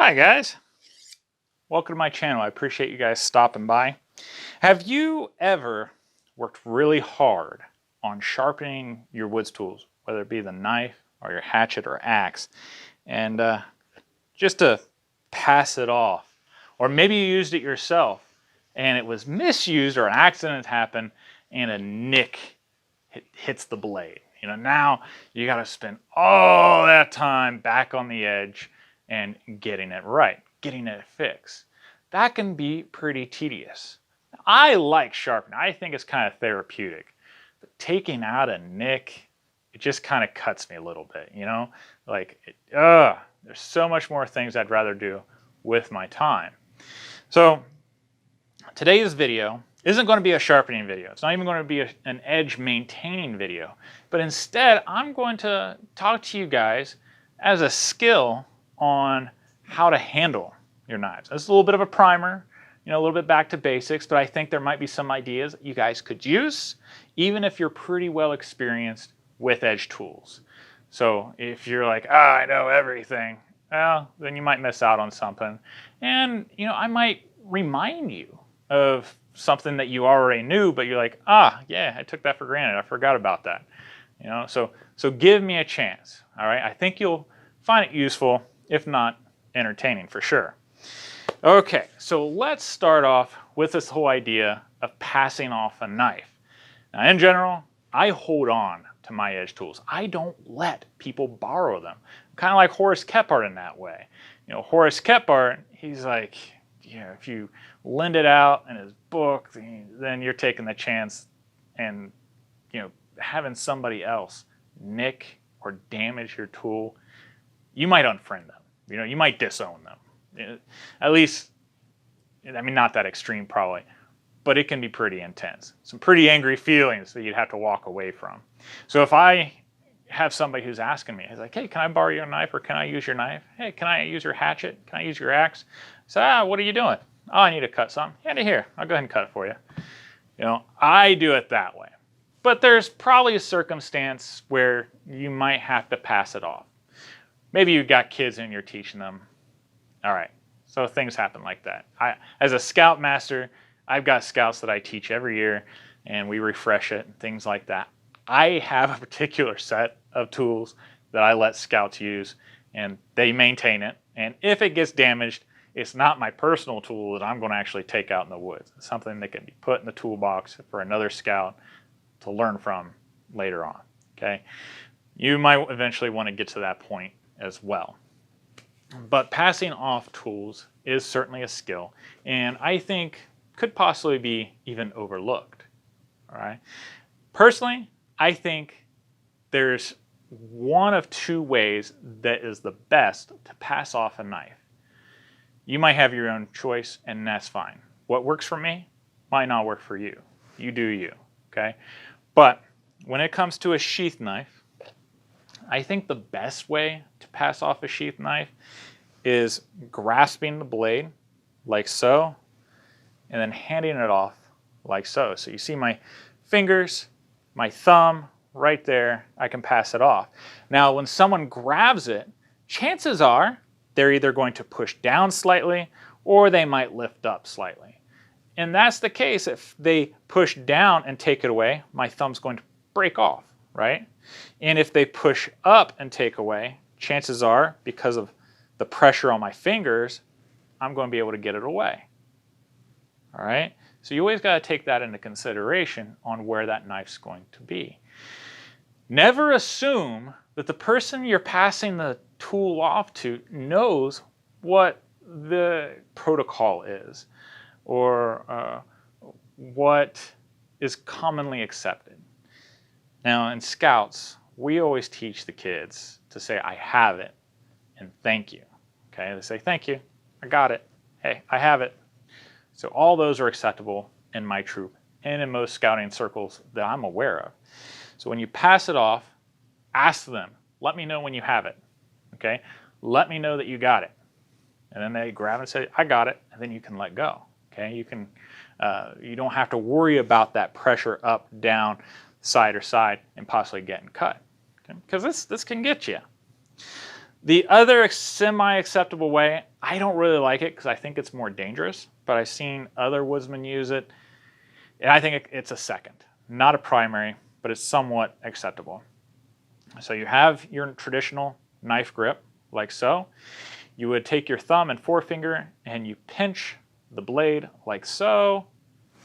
Hi guys, welcome to my channel. I appreciate you guys stopping by. Have you ever worked really hard on sharpening your woods tools, whether it be the knife or your hatchet or axe, and just to pass it off? Or maybe you used it yourself and it was misused or an accident happened and a nick hits the blade. Now you got to spend all that time back on the edge and getting it right, getting it fixed. That can be pretty tedious. I like sharpening. I think it's kind of therapeutic. But taking out a nick, it just kind of cuts me a little bit, there's so much more things I'd rather do with my time. So today's video isn't going to be a sharpening video. It's not even going to be an edge maintaining video. But instead, I'm going to talk to you guys as a skill on how to handle your knives. It's a little bit of a primer, a little bit back to basics, but I think there might be some ideas you guys could use, even if you're pretty well experienced with edge tools. So if you're like, I know everything, well, then you might miss out on something. And, I might remind you of something that you already knew, but you're like, yeah, I took that for granted. I forgot about that. So give me a chance. All right. I think you'll find it useful, if not entertaining for sure. Okay. So let's start off with this whole idea of passing off a knife. Now, in general, I hold on to my edge tools. I don't let people borrow them. I'm kind of like Horace Kephart in that way. Horace Kephart, he's like, if you lend it out in his book, then you're taking the chance and, having somebody else nick or damage your tool. You might unfriend them. You might disown them. At least, not that extreme probably, but it can be pretty intense. Some pretty angry feelings that you'd have to walk away from. So if I have somebody who's asking me, he's like, hey, can I borrow your knife or can I use your knife? Hey, can I use your hatchet? Can I use your axe? I say, what are you doing? Oh, I need to cut something. Hand it here. I'll go ahead and cut it for you. I do it that way. But there's probably a circumstance where you might have to pass it off. Maybe you've got kids and you're teaching them. All right, so things happen like that. As a scout master, I've got scouts that I teach every year, and we refresh it and things like that. I have a particular set of tools that I let scouts use, and they maintain it. And if it gets damaged, it's not my personal tool that I'm going to actually take out in the woods. It's something that can be put in the toolbox for another scout to learn from later on. Okay, you might eventually want to get to that point as well. But passing off tools is certainly a skill, and I think could possibly be even overlooked. All right. Personally, I think there's one of two ways that is the best to pass off a knife. You might have your own choice, and that's fine. What works for me might not work for you. You do you, okay? But when it comes to a sheath knife, I think the best way to pass off a sheath knife is grasping the blade like so, and then handing it off like so. So you see my fingers, my thumb right there, I can pass it off. Now, when someone grabs it, chances are they're either going to push down slightly or they might lift up slightly. And that's the case. If they push down and take it away, my thumb's going to break off, right? And if they push up and take away, chances are, because of the pressure on my fingers, I'm going to be able to get it away. All right? So you always got to take that into consideration on where that knife's going to be. Never assume that the person you're passing the tool off to knows what the protocol is or what is commonly accepted. Now, in Scouts, we always teach the kids to say, I have it, and thank you. Okay, they say, thank you, I got it, hey, I have it. So all those are acceptable in my troop and in most scouting circles that I'm aware of. So when you pass it off, ask them, let me know when you have it, okay? Let me know that you got it. And then they grab it and say, I got it, and then you can let go, okay? You don't have to worry about that pressure up, down, side or side, and possibly getting cut, okay? Because this can get you. The other semi-acceptable way, I don't really like it because I think it's more dangerous, but I've seen other woodsmen use it, and I think it's a second. Not a primary, but it's somewhat acceptable. So you have your traditional knife grip, like so. You would take your thumb and forefinger and you pinch the blade like so.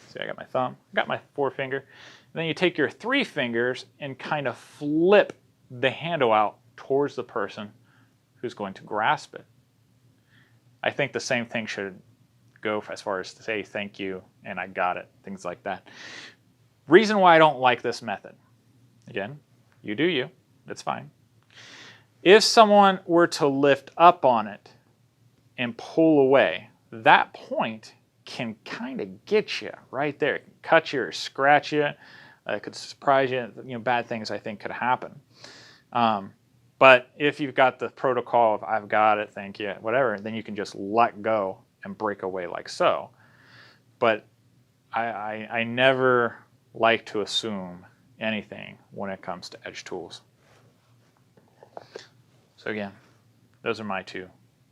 See, I got my thumb, I got my forefinger. And then you take your 3 fingers and kind of flip the handle out towards the person who's going to grasp it. I think the same thing should go as far as to say thank you and I got it, things like that. Reason why I don't like this method. Again, you do you, that's fine. If someone were to lift up on it and pull away, that point can kind of get you right there. It can cut you or scratch you. It could surprise you. Bad things I think could happen. But if you've got the protocol of I've got it, thank you, whatever, then you can just let go and break away like so. But I never like to assume anything when it comes to edge tools. So again, those are my 2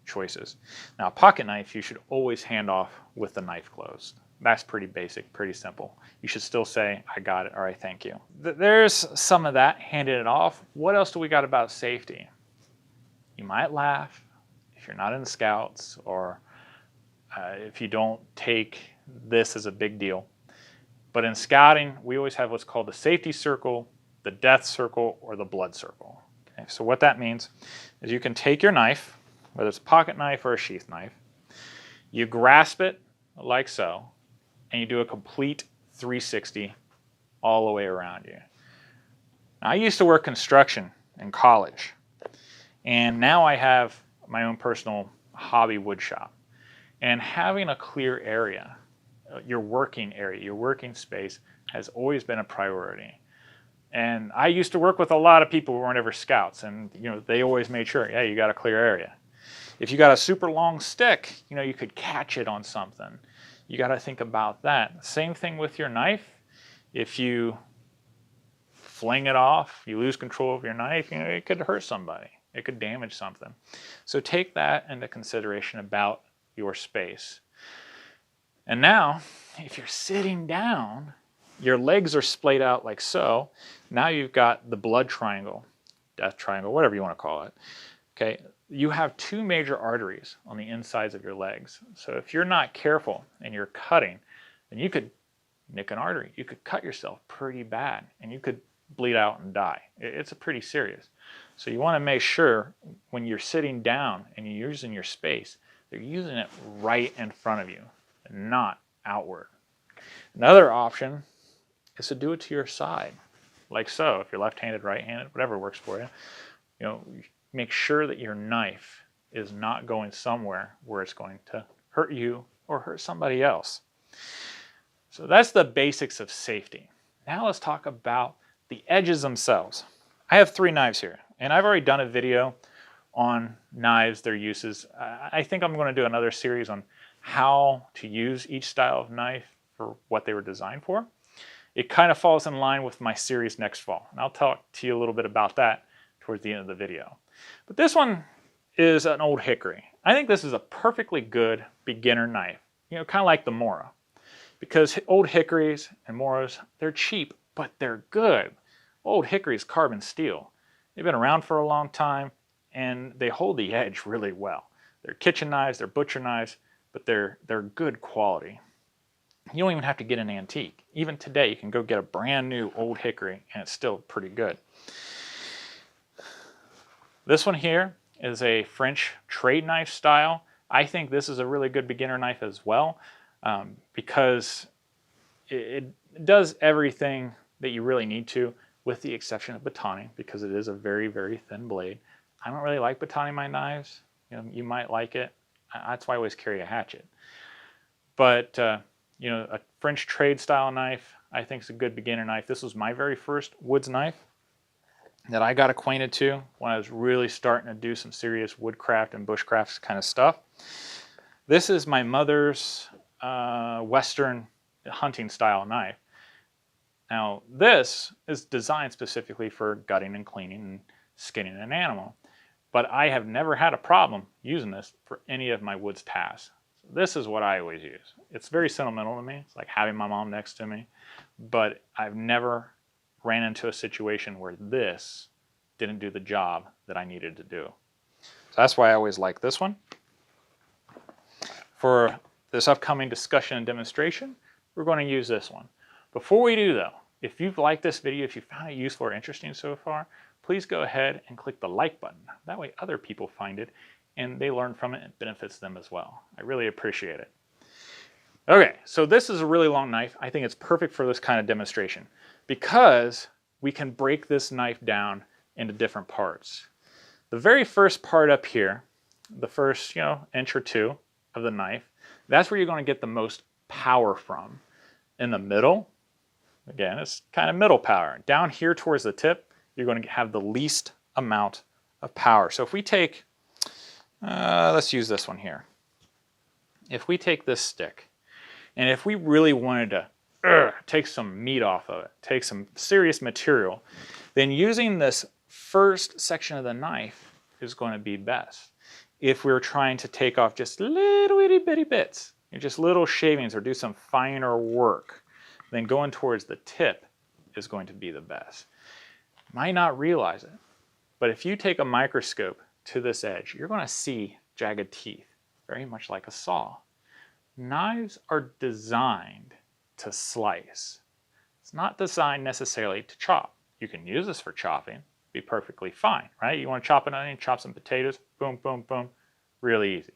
choices. Now, a pocket knife, you should always hand off with the knife closed. That's pretty basic, pretty simple. You should still say, I got it, all right, thank you. There's some of that, handing it off. What else do we got about safety? You might laugh if you're not in the Scouts or if you don't take this as a big deal. But in scouting, we always have what's called the safety circle, the death circle, or the blood circle. Okay, so what that means is you can take your knife, whether it's a pocket knife or a sheath knife, you grasp it like so, and you do a complete 360 all the way around you. Now, I used to work construction in college, and now I have my own personal hobby wood shop. And having a clear area, your working area, your working space, has always been a priority. And I used to work with a lot of people who weren't ever Scouts, and they always made sure, yeah, you got a clear area. If you got a super long stick, you could catch it on something. You got to think about that. Same thing with your knife. If you fling it off, you lose control of your knife, it could hurt somebody. It could damage something. So take that into consideration about your space. And now, if you're sitting down, your legs are splayed out like so. Now you've got the blood triangle, death triangle, whatever you want to call it. Okay, you have 2 major arteries on the insides of your legs. So if you're not careful and you're cutting, then you could nick an artery. You could cut yourself pretty bad, and you could bleed out and die. It's pretty serious. So you want to make sure when you're sitting down and you're using your space, they're using it right in front of you, not outward. Another option is to do it to your side, like so. If you're left-handed, right-handed, whatever works for you, make sure that your knife is not going somewhere where it's going to hurt you or hurt somebody else. So that's the basics of safety. Now let's talk about the edges themselves. I have 3 knives here, and I've already done a video on knives, their uses. I think I'm going to do another series on how to use each style of knife for what they were designed for. It kind of falls in line with my series next fall, and I'll talk to you a little bit about that towards the end of the video. But this one is an old hickory. I think this is a perfectly good beginner knife, kind of like the Mora, because old hickories and Moras, they're cheap, but they're good. Old hickories, carbon steel. They've been around for a long time, and they hold the edge really well. They're kitchen knives, they're butcher knives, but they're good quality. You don't even have to get an antique. Even today, you can go get a brand new old hickory, and it's still pretty good. This one here is a French trade knife style. I think this is a really good beginner knife as well, because it does everything that you really need to, with the exception of batoning, because it is a very, very thin blade. I don't really like batoning my knives. You might like it. That's why I always carry a hatchet. But a French trade style knife, I think is a good beginner knife. This was my very first woods knife that I got acquainted to when I was really starting to do some serious woodcraft and bushcraft kind of stuff. This is my mother's Western hunting style knife. Now, this is designed specifically for gutting and cleaning and skinning an animal. but I have never had a problem using this for any of my woods tasks. So this is what I always use. It's very sentimental to me. It's like having my mom next to me, but I've never ran into a situation where this didn't do the job that I needed to do. So that's why I always like this one. For this upcoming discussion and demonstration, we're going to use this one. Before we do though, if you've liked this video, if you found it useful or interesting so far, please go ahead and click the like button. That way other people find it and they learn from it and it benefits them as well. I really appreciate it. Okay, so this is a really long knife. I think it's perfect for this kind of demonstration because we can break this knife down into different parts. The very first part up here, the first inch or two of the knife, that's where you're going to get the most power from. In the middle, again, it's kind of middle power. Down here towards the tip, you're going to have the least amount of power. So if we take, let's use this one here. If we take this stick, and if we really wanted to take some meat off of it, take some serious material, then using this first section of the knife is going to be best. If we were trying to take off just little itty bitty bits, just little shavings or do some finer work, then going towards the tip is going to be the best. Might not realize it, but if you take a microscope to this edge, you're going to see jagged teeth, very much like a saw. Knives are designed to slice. It's not designed necessarily to chop. You can use this for chopping, be perfectly fine, right? You want to chop an onion, chop some potatoes, boom, boom, boom, really easy.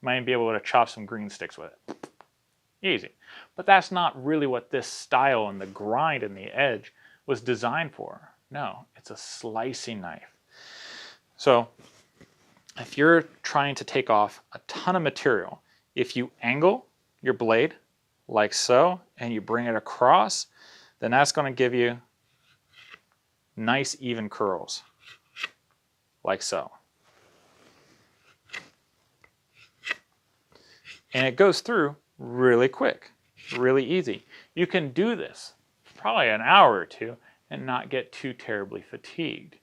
You might even be able to chop some green sticks with it. Easy. But that's not really what this style and the grind and the edge was designed for. No, it's a slicing knife. So if you're trying to take off a ton of material, if you angle your blade like so and you bring it across, then that's going to give you nice even curls like so. And it goes through really quick, really easy. You can do this probably an hour or two and not get too terribly fatigued.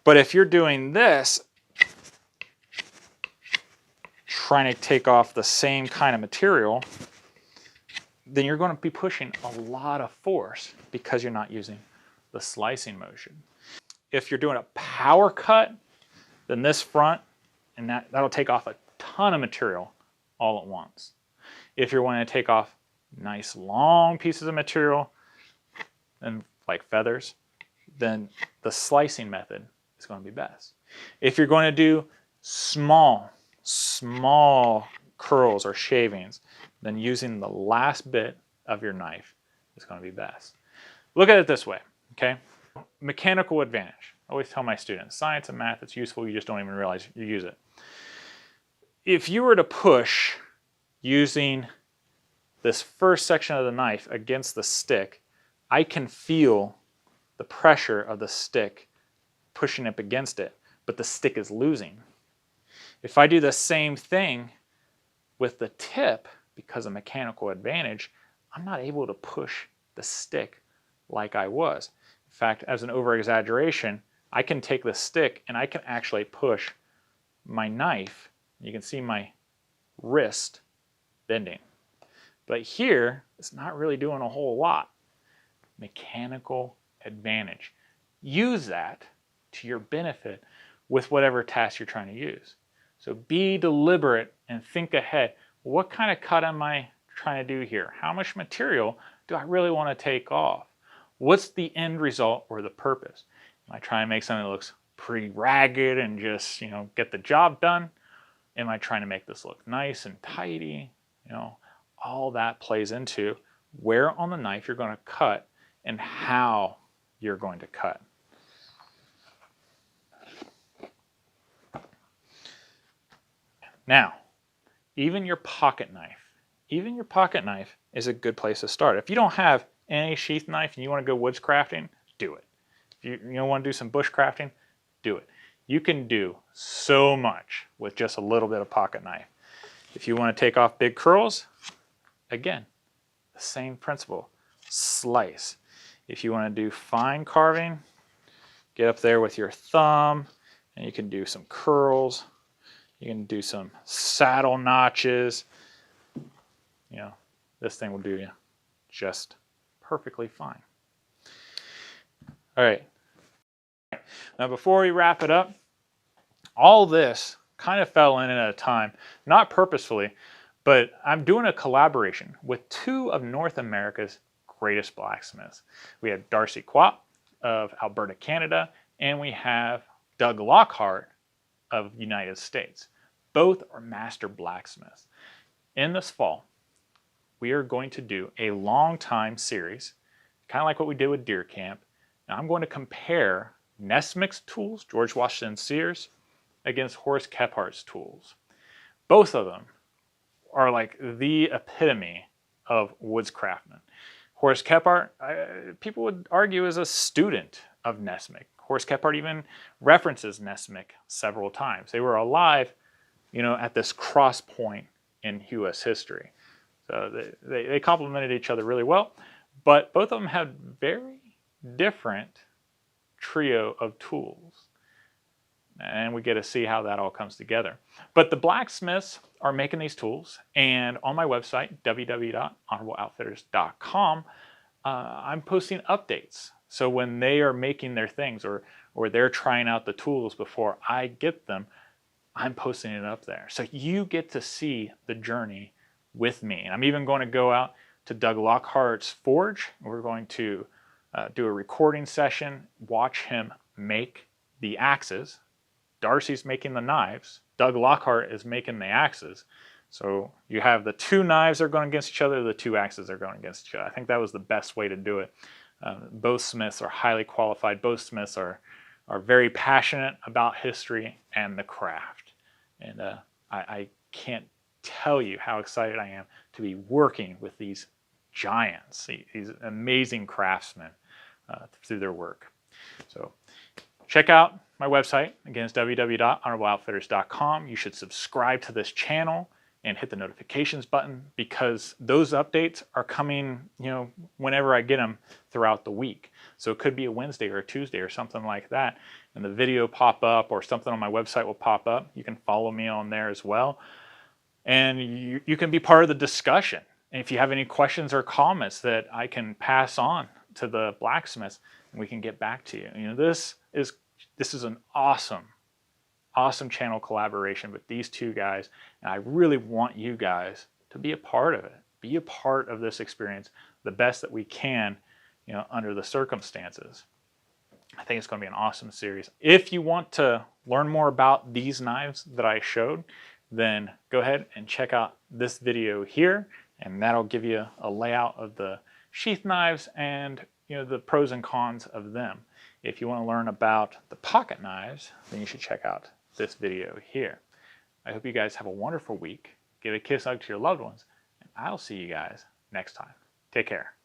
But if you're doing this, trying to take off the same kind of material, then you're going to be pushing a lot of force because you're not using the slicing motion. If you're doing a power cut, then this front, and that'll take off a ton of material all at once. If you're wanting to take off nice long pieces of material, and like feathers, then the slicing method is going to be best. If you're going to do small curls or shavings, then using the last bit of your knife is going to be best. Look at it this way, okay? Mechanical advantage. I always tell my students, science and math, it's useful, you just don't even realize you use it. If you were to push using this first section of the knife against the stick, I can feel the pressure of the stick pushing up against it, but the stick is losing. If I do the same thing with the tip, because of mechanical advantage, I'm not able to push the stick like I was. In fact, as an over-exaggeration, I can take the stick and I can actually push my knife. You can see my wrist bending. But here, it's not really doing a whole lot. Mechanical advantage. Use that to your benefit with whatever task you're trying to use. So be deliberate and think ahead. What kind of cut am I trying to do here? How much material do I really want to take off? What's the end result or the purpose? Am I trying to make something that looks pretty ragged and just, get the job done? Am I trying to make this look nice and tidy? All that plays into where on the knife you're going to cut and how you're going to cut. Now, even your pocket knife is a good place to start. If you don't have any sheath knife and you want to go woods crafting, do it. If you want to do some bush crafting, do it. You can do so much with just a little bit of pocket knife. If you want to take off big curls, again, the same principle, slice. If you want to do fine carving, get up there with your thumb And you can do some curls. You can do some saddle notches. You know, this thing will do you just perfectly fine. All right. Now, before we wrap it up, all this kind of fell in at a time, not purposefully, but I'm doing a collaboration with two of North America's greatest blacksmiths. We have Darcy Quap of Alberta, Canada, and we have Doug Lockhart of United States. Both are master blacksmiths. In this fall, we are going to do a long time series, kind of like what we did with Deer Camp. Now I'm going to compare Nesmic's tools, George Washington Sears, against Horace Kephardt's tools. Both of them are like the epitome of woodscraftsman. Horace Kephart, people would argue, is a student of Nesmic. Horace Kephart even references Nesmic several times. They were alive, you know, at this cross point in U.S. history. So they complemented each other really well, but both of them had very different trio of tools. And we get to see how that all comes together. But the blacksmiths are making these tools, and on my website, www.honorableoutfitters.com, I'm posting updates. So when they are making their things or they're trying out the tools before I get them, I'm posting it up there. So you get to see the journey with me. And I'm even going to go out to Doug Lockhart's forge. We're going to do a recording session, watch him make the axes. Darcy's making the knives. Doug Lockhart is making the axes. So you have the two knives are going against each other, the two axes are going against each other. I think that was the best way to do it. Both smiths are highly qualified. Both smiths are very passionate about history and the craft. And I can't tell you how excited I am to be working with these giants, these amazing craftsmen through their work. So check out my website. Again, it's www.honorableoutfitters.com. You should subscribe to this channel and hit the notifications button because those updates are coming, you know, whenever I get them throughout the week. So it could be a Wednesday or a Tuesday or something like that, and the video pop up or something on my website will pop up. You can follow me on there as well, and you can be part of the discussion. And if you have any questions or comments that I can pass on to the blacksmiths, we can get back to you. You know, this is an awesome channel collaboration with these two guys, and I really want you guys to be a part of it. Be a part of this experience the best that we can, you know, under the circumstances. I think it's going to be an awesome series. If you want to learn more about these knives that I showed, then go ahead and check out this video here, and that'll give you a layout of the sheath knives and, you know, the pros and cons of them. If you want to learn about the pocket knives, then you should check out this video here. I hope you guys have a wonderful week. Give a kiss out to your loved ones, and I'll see you guys next time. Take care.